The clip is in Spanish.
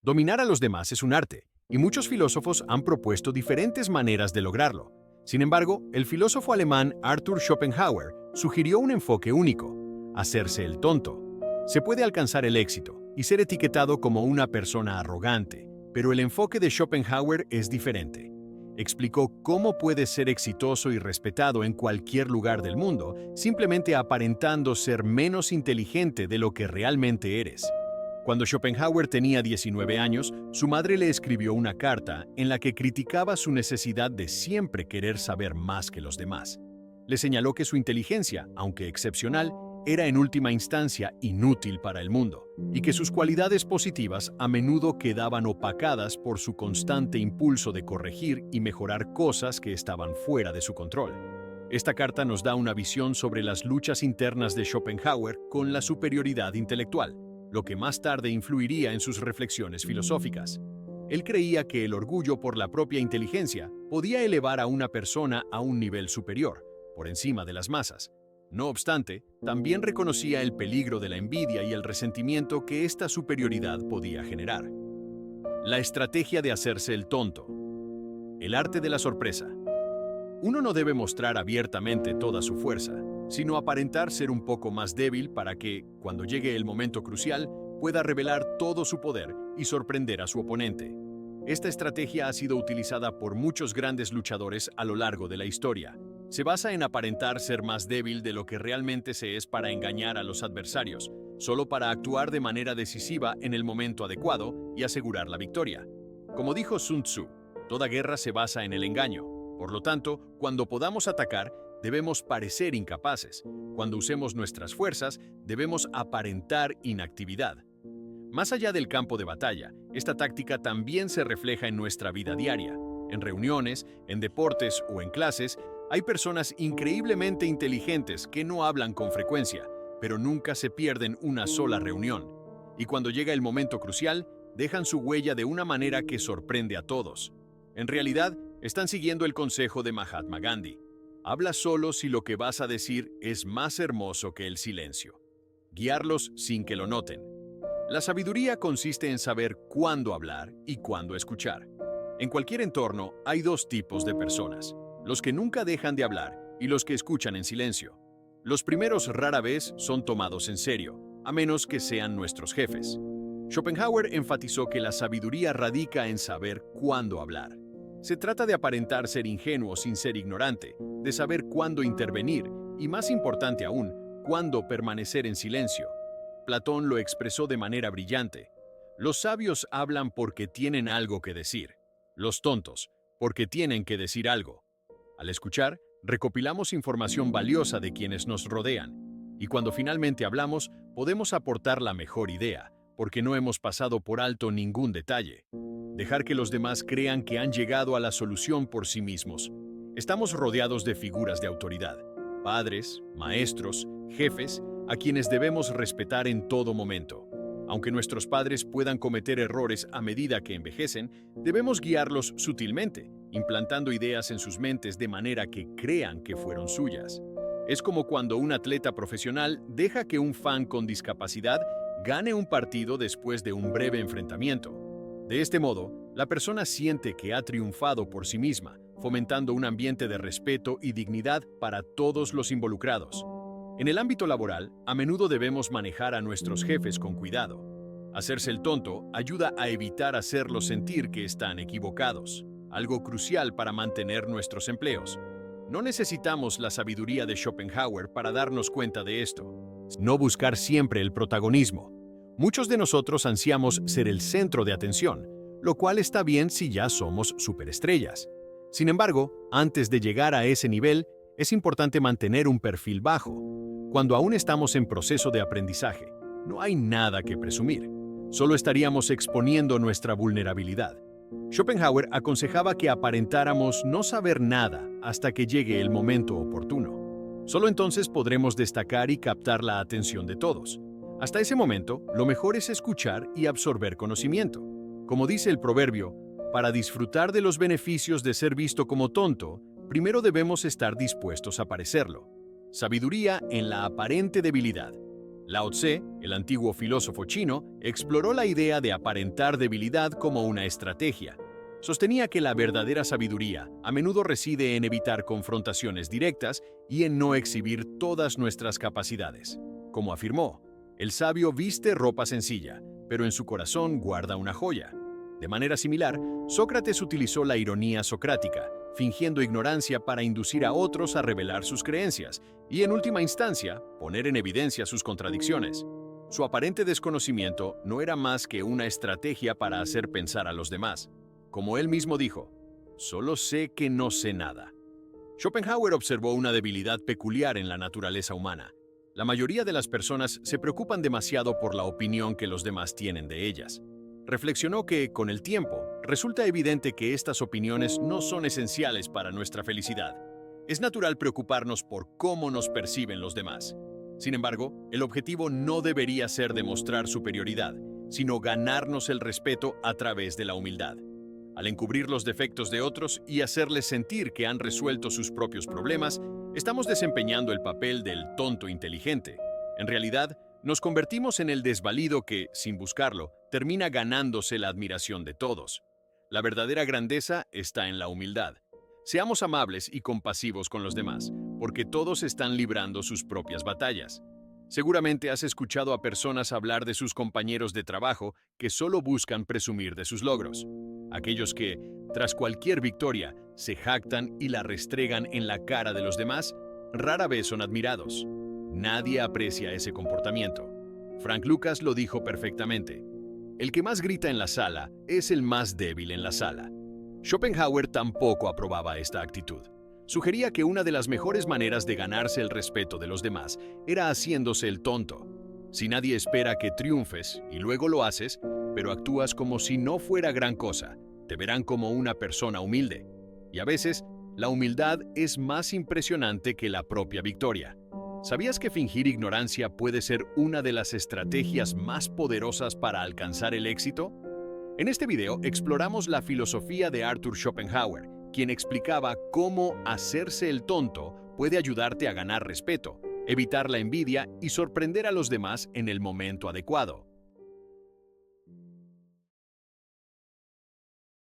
Dominar a los demás es un arte, y muchos filósofos han propuesto diferentes maneras de lograrlo. Sin embargo, el filósofo alemán Arthur Schopenhauer sugirió un enfoque único: hacerse el tonto. Se puede alcanzar el éxito y ser etiquetado como una persona arrogante, pero el enfoque de Schopenhauer es diferente. Explicó cómo puedes ser exitoso y respetado en cualquier lugar del mundo, simplemente aparentando ser menos inteligente de lo que realmente eres. Cuando Schopenhauer tenía 19 años, su madre le escribió una carta en la que criticaba su necesidad de siempre querer saber más que los demás. Le señaló que su inteligencia, aunque excepcional, era en última instancia inútil para el mundo, y que sus cualidades positivas a menudo quedaban opacadas por su constante impulso de corregir y mejorar cosas que estaban fuera de su control. Esta carta nos da una visión sobre las luchas internas de Schopenhauer con la superioridad intelectual, lo que más tarde influiría en sus reflexiones filosóficas. Él creía que el orgullo por la propia inteligencia podía elevar a una persona a un nivel superior, por encima de las masas. No obstante, también reconocía el peligro de la envidia y el resentimiento que esta superioridad podía generar. La estrategia de hacerse el tonto. El arte de la sorpresa. Uno no debe mostrar abiertamente toda su fuerza, sino aparentar ser un poco más débil para que, cuando llegue el momento crucial, pueda revelar todo su poder y sorprender a su oponente. Esta estrategia ha sido utilizada por muchos grandes luchadores a lo largo de la historia. Se basa en aparentar ser más débil de lo que realmente se es para engañar a los adversarios, solo para actuar de manera decisiva en el momento adecuado y asegurar la victoria. Como dijo Sun Tzu, toda guerra se basa en el engaño. Por lo tanto, cuando podamos atacar, debemos parecer incapaces. Cuando usemos nuestras fuerzas, debemos aparentar inactividad. Más allá del campo de batalla, esta táctica también se refleja en nuestra vida diaria. En reuniones, en deportes o en clases, hay personas increíblemente inteligentes que no hablan con frecuencia, pero nunca se pierden una sola reunión. Y cuando llega el momento crucial, dejan su huella de una manera que sorprende a todos. En realidad, están siguiendo el consejo de Mahatma Gandhi. Habla solo si lo que vas a decir es más hermoso que el silencio. Guiarlos sin que lo noten. La sabiduría consiste en saber cuándo hablar y cuándo escuchar. En cualquier entorno hay dos tipos de personas: los que nunca dejan de hablar y los que escuchan en silencio. Los primeros rara vez son tomados en serio, a menos que sean nuestros jefes. Schopenhauer enfatizó que la sabiduría radica en saber cuándo hablar. Se trata de aparentar ser ingenuo sin ser ignorante, de saber cuándo intervenir y, más importante aún, cuándo permanecer en silencio. Platón lo expresó de manera brillante: los sabios hablan porque tienen algo que decir, los tontos porque tienen que decir algo. Al escuchar, recopilamos información valiosa de quienes nos rodean, y cuando finalmente hablamos, podemos aportar la mejor idea, porque no hemos pasado por alto ningún detalle. Dejar que los demás crean que han llegado a la solución por sí mismos. Estamos rodeados de figuras de autoridad: padres, maestros, jefes, a quienes debemos respetar en todo momento. Aunque nuestros padres puedan cometer errores a medida que envejecen, debemos guiarlos sutilmente, implantando ideas en sus mentes de manera que crean que fueron suyas. Es como cuando un atleta profesional deja que un fan con discapacidad gane un partido después de un breve enfrentamiento. De este modo, la persona siente que ha triunfado por sí misma, fomentando un ambiente de respeto y dignidad para todos los involucrados. En el ámbito laboral, a menudo debemos manejar a nuestros jefes con cuidado. Hacerse el tonto ayuda a evitar hacerlos sentir que están equivocados, algo crucial para mantener nuestros empleos. No necesitamos la sabiduría de Schopenhauer para darnos cuenta de esto. No buscar siempre el protagonismo. Muchos de nosotros ansiamos ser el centro de atención, lo cual está bien si ya somos superestrellas. Sin embargo, antes de llegar a ese nivel, es importante mantener un perfil bajo. Cuando aún estamos en proceso de aprendizaje, no hay nada que presumir. Solo estaríamos exponiendo nuestra vulnerabilidad. Schopenhauer aconsejaba que aparentáramos no saber nada hasta que llegue el momento oportuno. Solo entonces podremos destacar y captar la atención de todos. Hasta ese momento, lo mejor es escuchar y absorber conocimiento. Como dice el proverbio, para disfrutar de los beneficios de ser visto como tonto, primero debemos estar dispuestos a parecerlo. Sabiduría en la aparente debilidad. Lao Tse, el antiguo filósofo chino, exploró la idea de aparentar debilidad como una estrategia. Sostenía que la verdadera sabiduría a menudo reside en evitar confrontaciones directas y en no exhibir todas nuestras capacidades. Como afirmó, el sabio viste ropa sencilla, pero en su corazón guarda una joya. De manera similar, Sócrates utilizó la ironía socrática, fingiendo ignorancia para inducir a otros a revelar sus creencias y, en última instancia, poner en evidencia sus contradicciones. Su aparente desconocimiento no era más que una estrategia para hacer pensar a los demás. Como él mismo dijo, «Solo sé que no sé nada». Schopenhauer observó una debilidad peculiar en la naturaleza humana. La mayoría de las personas se preocupan demasiado por la opinión que los demás tienen de ellas. Reflexionó que, con el tiempo, resulta evidente que estas opiniones no son esenciales para nuestra felicidad. Es natural preocuparnos por cómo nos perciben los demás. Sin embargo, el objetivo no debería ser demostrar superioridad, sino ganarnos el respeto a través de la humildad. Al encubrir los defectos de otros y hacerles sentir que han resuelto sus propios problemas, estamos desempeñando el papel del tonto inteligente. En realidad, nos convertimos en el desvalido que, sin buscarlo, termina ganándose la admiración de todos. La verdadera grandeza está en la humildad. Seamos amables y compasivos con los demás, porque todos están librando sus propias batallas. Seguramente has escuchado a personas hablar de sus compañeros de trabajo que solo buscan presumir de sus logros. Aquellos que, tras cualquier victoria, se jactan y la restregan en la cara de los demás, rara vez son admirados. Nadie aprecia ese comportamiento. Frank Lucas lo dijo perfectamente. El que más grita en la sala es el más débil en la sala. Schopenhauer tampoco aprobaba esta actitud. Sugería que una de las mejores maneras de ganarse el respeto de los demás era haciéndose el tonto. Si nadie espera que triunfes y luego lo haces, pero actúas como si no fuera gran cosa, te verán como una persona humilde. Y a veces, la humildad es más impresionante que la propia victoria. ¿Sabías que fingir ignorancia puede ser una de las estrategias más poderosas para alcanzar el éxito? En este video exploramos la filosofía de Arthur Schopenhauer, quien explicaba cómo hacerse el tonto puede ayudarte a ganar respeto, evitar la envidia y sorprender a los demás en el momento adecuado.